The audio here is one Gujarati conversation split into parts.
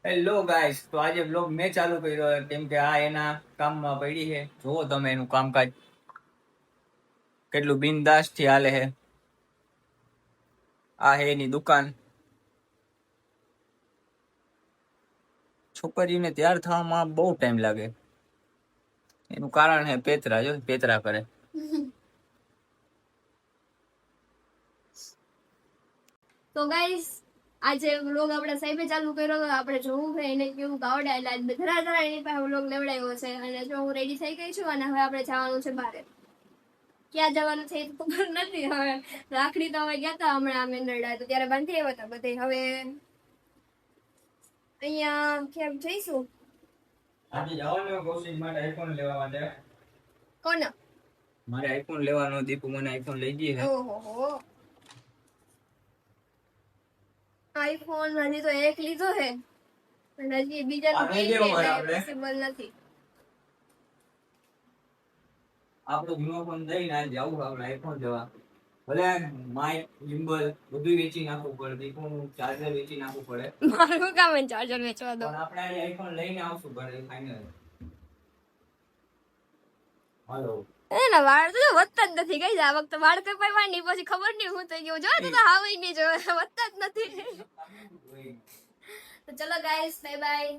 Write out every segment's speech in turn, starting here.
હેલો ગાઈસ, તો આજે બ્લોગ મેં ચાલુ કર્યો કેમ કે આ એના કામમાં પડી છે. જુઓ તમે એનું કામકાજ કેટલું બિંદાસ થી હાલે છે. આ હે એની દુકાન. છોકરીઓને તૈયાર થવામાં બહુ ટાઈમ લાગે. એનું કારણ હે પેતરા. જો પેતરા કરે. તો ગાઈસ આજે વ્લોગ આપણે સાહેબે ચાલુ કર્યો તો આપણે જોવું છે એને કેવું આવડે એટલે આજ ધરા એની પાસે વ્લોગ લેવડાવ્યો છે અને જો હું રેડી થઈ ગઈ છું અને હવે આપણે જવાનું છે બહાર. ક્યાં જવાનું છે એ તો ખબર નથી. હવે રાખડી તો અમે ગયા હતા હમણાં અમે નરડા તો ત્યારે બાંધી આવ્યા હતા બધે. હવે અહીંયા કેમ જઈશું આજે જવાનું કૌશિક માટે આઈફોન લેવા માટે. કોને? મારે આઈફોન લેવાનો. દીપુ મને આઈફોન લઈ ગઈ છે. ઓહો, આઈફોન હજી તો એક લીધો છે અને હજી બીજાનું પોસિબલ નથી. આપણો જૂનો ફોન દઈને આજે આવું આપણે આઈફોન લેવા. ભલે માઇક ગિમ્બલ બધું વેચી નાખવું પડે. દીપુનું ચાર્જર વેચી નાખવું પડે. મારું કામ ચાર્જર વેચવા દો. પણ આપણે આઈફોન લઈને આવશું ઘરે ફાઇનલ. હાલો. એના વાળ તો વધતા જ નથી. કઈ આ વખતે વાળ કપાવવાની પછી ખબર નહીં હું થઈ ગયું. જો તો હાવઈ નહીં જો વધતા જ નથી. તો ચલો ગાઈસ, બાય બાય.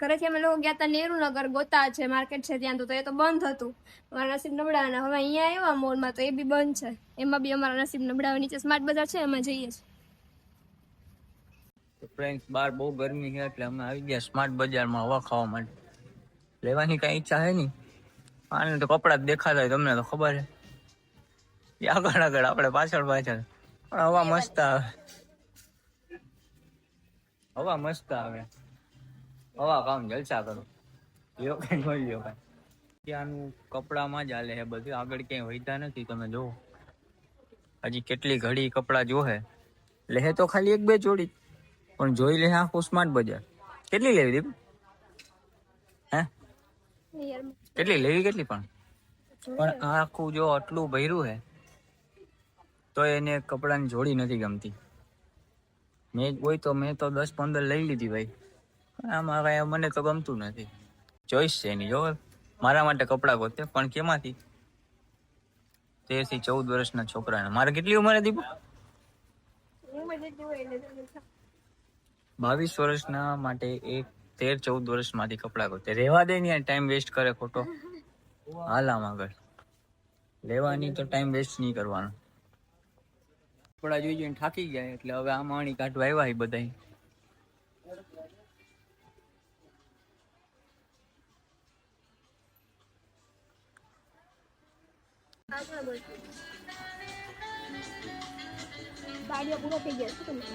ઘરેથી અમે લોકો ગયા હતા નેહરુનગર ગોતા છે માર્કેટ છે ત્યાં તો એ તો બંધ હતું. મારા નસીબ નબળા અને હવે અહીંયા આવ્યા મોલમાં તો એ બી બંધ છે. એમાં બી અમારા નસીબ નબળા. નીચે સ્માર્ટ બજાર છે એમાં જઈએ છીએ. ફ્રેન્ડ્સ, બહાર બહુ ગરમી છે એટલે અમે આવી ગયા સ્માર્ટ બજારમાં હવા ખાવા માટે. લેવાની કઈ ઈચ્છા છે નહીં. આને તો કપડા જ દેખાતા હોય તમને તો ખબર છે. આગળ આગળ આપણે પાછળ પાછળ. પણ હવા મસ્ત આવે. હવા મસ્ત આવે. હવા કામ જલસા કરો. લ્યો કઈ ન લ્યો કઈ. ત્યાંનું કપડામાં જ હાલે છે બધું. આગળ ક્યાંય વહીતા નથી. તમે જોવો હજી કેટલી ઘડી કપડા જોહે. લે તો ખાલી એક બે જોડી પણ જોઈ લે આખું સ્માર્ટ બજાર. કેટલી લેવી દીપ? હે કેટલી લેવી? કેટલી પણ આખું જો આટલું ભર્યું હે તો એને કપડાની જોડી નથી ગમતી. મેં હોય તો મેં તો 10-15 લઈ લીધી ભાઈ. આમાં કઈ મને તો ગમતું નથી. ચોઈસ છે એની. જો મારા માટે કપડા ગોતે પણ કેમાંથી? 13 થી 14 વર્ષના છોકરાને. મારે કેટલી ઉંમર હતી? 22 વર્ષના માટે એક 13-14 વર્ષમાંથી કપડા ગોતે. રેવા દે ને ટાઈમ વેસ્ટ કરે ખોટો. હાલ આમ આગળ લેવાની તો ટાઈમ વેસ્ટ નહીં કરવાનો. કપડા જોઈ જોઈને થાકી ગયા એટલે હવે આ માણી કાઢવા આવ્યા બધા. ગાડીઓ પૂરો થઈ ગયા છે તમે.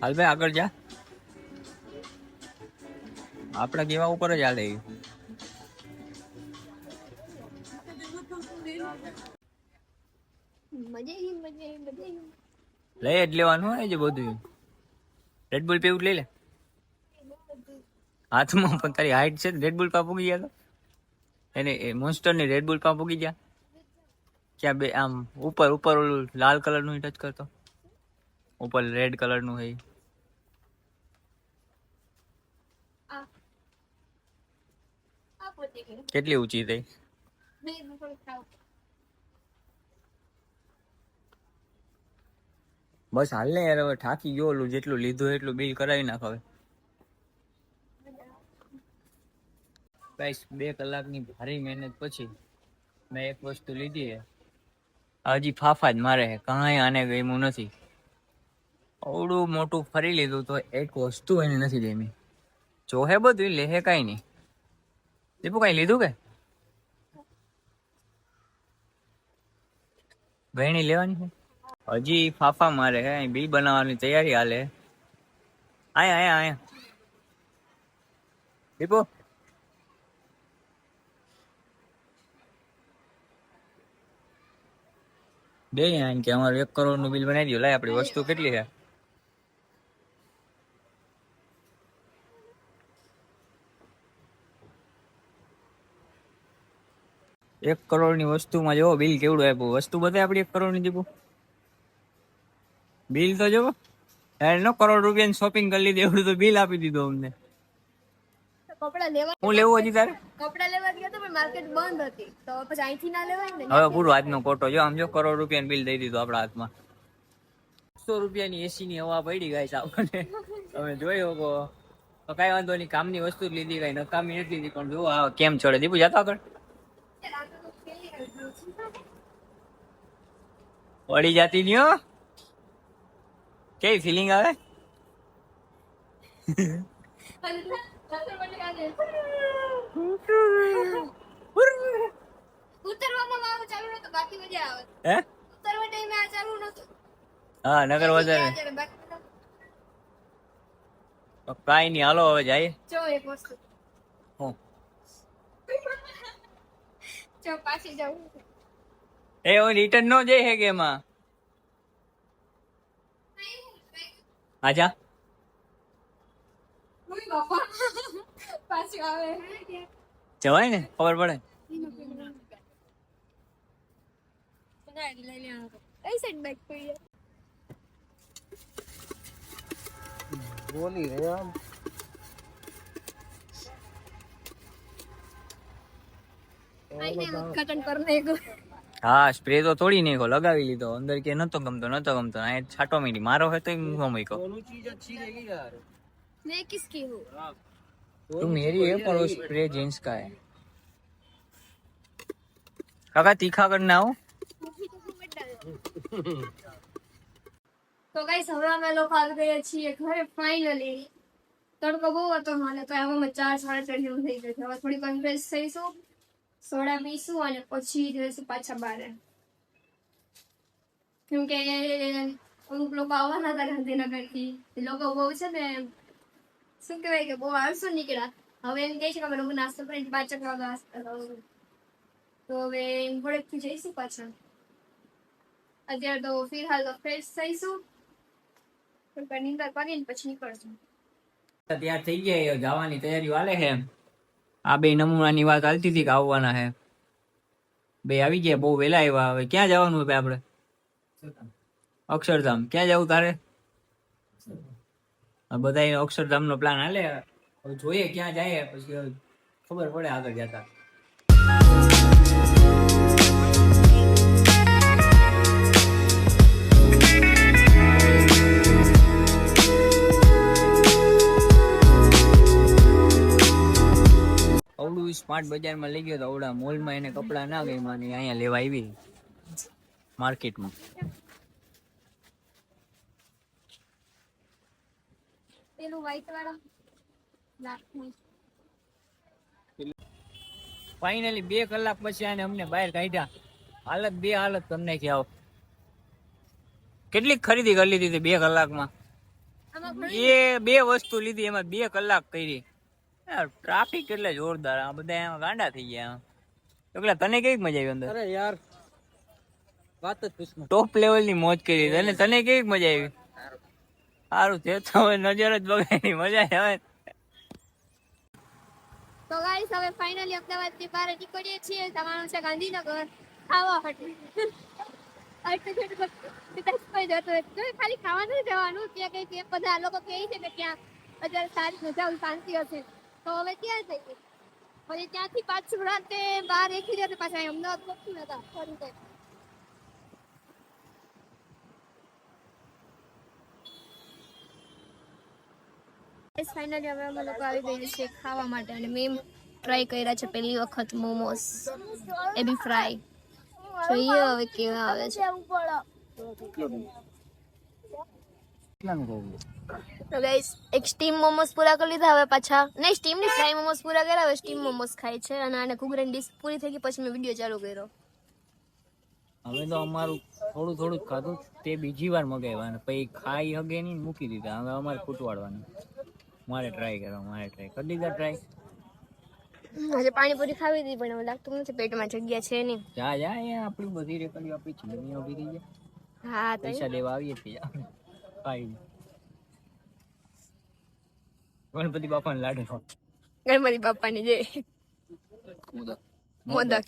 હાલ ભાઈ આગળ જા. આપડા કેવા ઉપર જ હાલે. લઈ જ લેવાનું હોય છે બધું. રેડબુલ પીવું લઈ લે હાથમાં. પણ તારી હાઈટ છે રેડબુલ પા પૂગી ગયા તો એને મોન્સ્ટર ની રેડબુલ પા પૂગી ગયા. ક્યાં બે આમ ઉપર ઉપર ઓલું લાલ કલર નું ટચ કરતો ઉપર રેડ કલર નું હે. કેટલી ઊંચી થઈ? બસ હાલ ને યાર. હવે થાકી ગયો. ઓલું જેટલું લીધું એટલું બિલ કરાવી નાખ હવે. ગાઈસ 2 કલાકની ભારી મહેનત પછી મેં એક વસ્તુ લીધી છે. હજી ફાફા જ મારે છે. કાંઈ આને ગમ્યું નથી. અવડું મોટું ફરી લીધું તો એક વસ્તુ એને નથી ગમી. જોહે બધું લેહે કઈ નહીં. દીપુ કઈ લીધું કે ગયણી લેવાની છે? હજી ફાફા મારે હે. બિલ બનાવવાની તૈયારી હાલે. આયા આયા આયા દીપુ. દે કે અમારું 1 કરોડ નું બિલ બનાવી દો. લાય આપણી વસ્તુ કેટલી છે? 1 કરોડ ની વસ્તુમાં જો બિલ કેવડું આપ્યું. વસ્તુ બતાય આપડી 1 કરોડ ની દીપું. બિલ તો જો 9 કરોડ રૂપિયાની શોપિંગ કરી લીધી, એવડું તો બિલ આપી દીધું અમને. કપડા લેવા હું લેવું હજી તારે? કપડા લેવા ગયા તો પણ માર્કેટ બંધ હતી, તો પછી અહીંથી ના લેવાય ને. હવે પૂરો આજનો કોટો જો આમ જો, કરોડ રૂપિયાનું બિલ દઈ દીધું આપણા હાથમાં. 100 રૂપિયાની એસી ની હવા પડી ગાઈસ આપણને. તમે જોઈ શકો તો કઈ વાંધો નહીં, કામની વસ્તુ જ લીધી, કઈ નકામી નથી લીધી. પણ જો આ કેમ ચડે દીપુ, જતો આગળ પડી જાતી નહીં હો. કેવી ફિલિંગ આવે? ઉતરવામાં મારું ચાલુ નતું, બાકી મજા આવે. હે ઉતરવા ટાઈમે આ ચાલુ નતું. હા નગર વધારે કાઈ નહીં, હાલો હવે જાય. જો એક વસ્તુ હું જો પાછી જાઉં. એ રિટર્ન નો જઈ હે કે એમાં? આજા પાછી આવે જવાય ને, ખબર પડે. કઈ સાઈડ બેક પડી બોલી રહ્યા આઈને ઉદ્ઘાટન કરને ગો. હા સ્પ્રે તો તોડી નાખો, લગાવી લીધો. અંદર કે નતો ગમતો આ છાટો મીડી મારો હોય તો મૂકો. दोनों चीज अच्छी रहेगी यार. मैं किसकी हूँ? तुम मेरी है पर वो स्प्रे जेंट्स का है. काका तीखा करना हो. તો ગાઈસ હવે અમે લોકો આવી ગયા છીએ ઘરે ફાઇનલી. તડકો બહુ હતો મને, તો હવે અમે 4-4:30 જેવું થઈ ગયું છે. હવે થોડી કન્ફ્રેશ થઈશું, સોડા પીશું અને પછી જઈશું પાછા બારે. કેમ કે અમુક લોકો આવવાના હતા ગાંધીનગરથી. એ લોકો બહુ છે ને, શું કહેવાય કે બહુ આળસુ નીકળ્યા. હવે એમ કહે છે કે અમે લોકો નાસ્તો કરીને 5 વાગે તો હવે ઘોડેકથી જઈશું પાછા. અત્યારે તો ફિલહાલ તો ફ્રેશ થઈશું, નીંદર કરીને પછી નીકળશું. તૈયાર થઈ ગયા, જવાની તૈયારી હાલે છે. આ બે નમૂનાની વાત હાલતી હતી કે આવવાના છે. બે આવી ગયા, બહુ વહેલા આવ્યા. હવે ક્યાં જવાનું હોય આપણે? અક્ષરધામ. ક્યાં જવું તારે? બધા અક્ષરધામ નો પ્લાન હાલે. હવે જોઈએ ક્યાં જાય, પછી ખબર પડે આગળ જતા. અવડું સ્માર્ટ બજારમાં લઈ ગયો તો અવડા મોલમાં એને કપડા ના ગઈ માની, અહીંયા લેવા આવી માર્કેટમાં. પેલું વ્હાઈટ વાળા ફાઇનલી 2 કલાક પછી આને અમને બહાર કાઢ્યા. હાલત કરી નાખી. આવો કેટલીક ખરીદી કરી લીધી 2 કલાકમાં. એ 2 વસ્તુ લીધી, એમાં 2 કલાક કરી. ટ્રાફિક એટલે જોરદાર. આ બધા એમાં ગાંડા થઈ ગયા. એટલે તને કેવી મજા આવી અંદર? अरे यार बात तो पूछ मत. ટોપ લેવલ ની મોજ કરી. અને તને કેવી મજા આવી? સારું છે તો હવે નજર જ બગાડી, મજા આવે. તો ગાઈસ હવે ફાઇનલી અમદાવાદ થી બહાર નીકળીએ છીએ. જવાનું છે ગાંધીનગર ખાવા માટે. ખાલી ખાવાનું જવાનું. ત્યાં કઈ બધા લોકો કહે છે કે ત્યાં અત્યારે સારી મજા શાંતિ હશે, તો હવે ત્યાં જઈએ. પછી ત્યાંથી પાછું રાતે 12-1 વાગે પાછા અમદાવાદ પહોંચ્યું હતા ફરી જાય. ફાઇનલી હવે અમે લોકો આવી ગઈ છે ખાવા માટે, અને મેં ટ્રાય કર્યા છે પહેલી વખત મોમોસ, એ બી ફ્રાય. જોઈએ હવે કેવા આવે છે. તો ગાઈસ એક સ્ટીમ મોમોસ પૂરા કરી લીધા. હવે પાછા નહીં, સ્ટીમ ની ફ્રાય મોમોસ પૂરા કર્યા. હવે સ્ટીમ મોમોસ ખાય છે. અને આને ઘૂઘરાની ડીશ પૂરી થઈ ગઈ પછી મેં વિડીયો ચાલુ કર્યો. હવે તો અમારું થોડું ખાધું, તે બીજી વાર મગાવ્યા અને પછી ખાઈ હગે નહીં, મૂકી દીધા. હવે અમારે ખૂટવાડવાનું. મારે ટ્રાય કરી દીધા ટ્રાય. આજે પાણીપુરી ખાવી હતી પણ એવું લાગતું નથી પેટમાં જગ્યા છે નહીં. જા જા અહીંયા આપણી બધી રેકડીઓ આપણી ચીમની ઉભી રહી છે. હા તો પૈસા લેવા આવીએ છીએ ભાઈ. ગણપતિ બાપાને લાડુ ગણપતિ બાપાની જય. મોદક.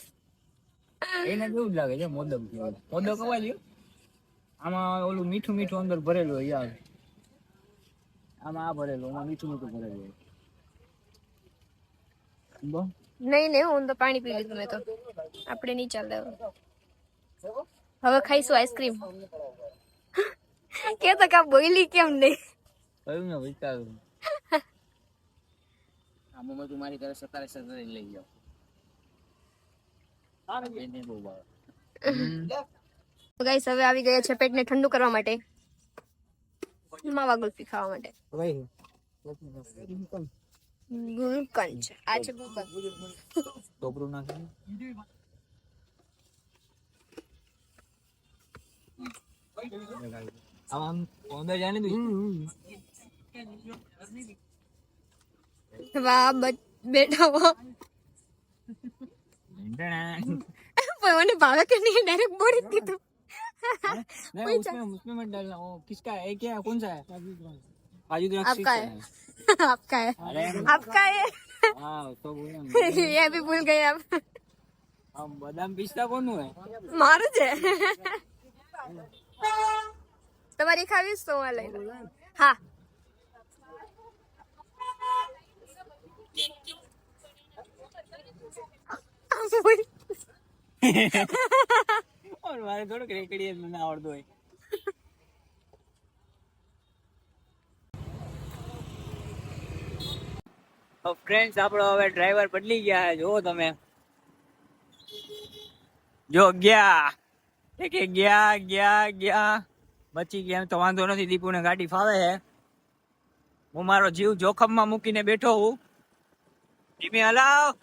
એને કેવું જ લાગે છે મોદક જેવું. મોદક અવાજ લ્યો. આમાં ઓલું મીઠું મીઠું અંદર ભરેલું હોય યાર. આમાં આ ભરેલું, આમાં મીઠું મીઠું ભરેલું હોય. બો નહીં નહીં હું તો પાણી પી લીધું મેં તો. આપણે નહીં ચાલે હવે ખાઈશું આઈસ્ક્રીમ. કે તો કા બોઈલી કેમ નહીં? કયું ને વિચારું. આમાં તું મારી ઘરે 27 લઈ જાઓ. એને બહુ ભાવે. ગાઈસ હવે આવી ગયા છે પેટને ઠંડુ કરવા માટે માવા ગુલ્ફી ખાવા માટે. ગુલકંદ છે આ છે ગુલકંદ. ટોપરું નાખે. આમ અંદર જાને તું. વાહ બેટા વાહ. પણ મને ભાવે કે નહીં ડાયરેક્ટ બોડી દીધું. नहीं उसमें मत डालना. वो किसका है? क्या कौन सा है? काजू द्राक्ष आपका है. आपका है. अरे आपका है. हाँ तो बोला ये भी भूल गए आप. हम बादाम पिस्ता कौन है? મારું છે. તમારી ખાવીશ તો આ લઈ લો. હા और मारे थोड़ो क्रिकेट ना आवड़तो હોય. તો ફ્રેન્ડ્સ આપણો હવે ડ્રાઈવર બદલી ગયા છે. જો તમે જો ગયા કે ગયા ગયા ગયા બચી ગયા એમ તો વાંધો નથી. દીપુને ગાડી ફાવે છે. હું મારો જીવ જોખમમાં મૂકીને બેઠો હું. ધીમે હલાવ.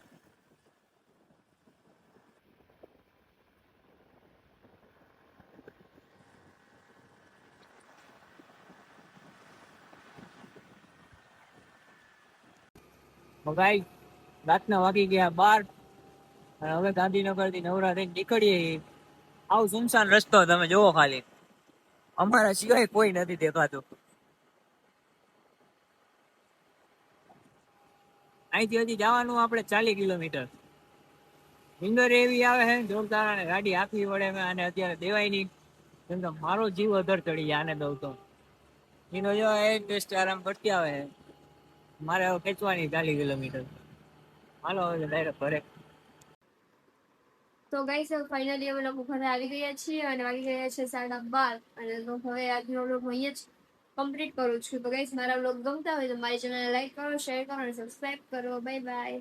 ગાઈસ રાતના વાગી ગયા 12 અને હવે ગાંધીનગર થી નવરા થઈને નીકળીએ. આવું સુનસાન રસ્તો તમે જોવો ખાલી. અમારા સિવાય કોઈ નથી દેખાતું. અહીંથી હજી જવાનું આપણે 40 કિલોમીટર. નીંદર એવી આવે છે જોરદાર અને ગાડી આખવી વડે અને અત્યારે દેવાય નહીં. કેમ કે મારો જીવ અધર ચડી જાય આને દઉં તો. એનો જો એ ટેસ્ટ આરામ કરતી આવે છે. મારે હવે ખેંચવાની 40 કિલોમીટર. હાલો હવે ડાયરેક્ટ ઘરે. તો ગાઈસ ફાઇનલી અમે લોકો ઘરે આવી ગયા છીએ અને વાગી ગયા છે 12:30 અને તો હવે આજનો વ્લોગ અહીંયા જ કમ્પ્લીટ કરું છું. તો ગાઈસ મારા વ્લોગ ગમતા હોય તો મારી ચેનલને લાઈક કરો, શેર કરો અને સબસ્ક્રાઇબ કરો. Bye bye.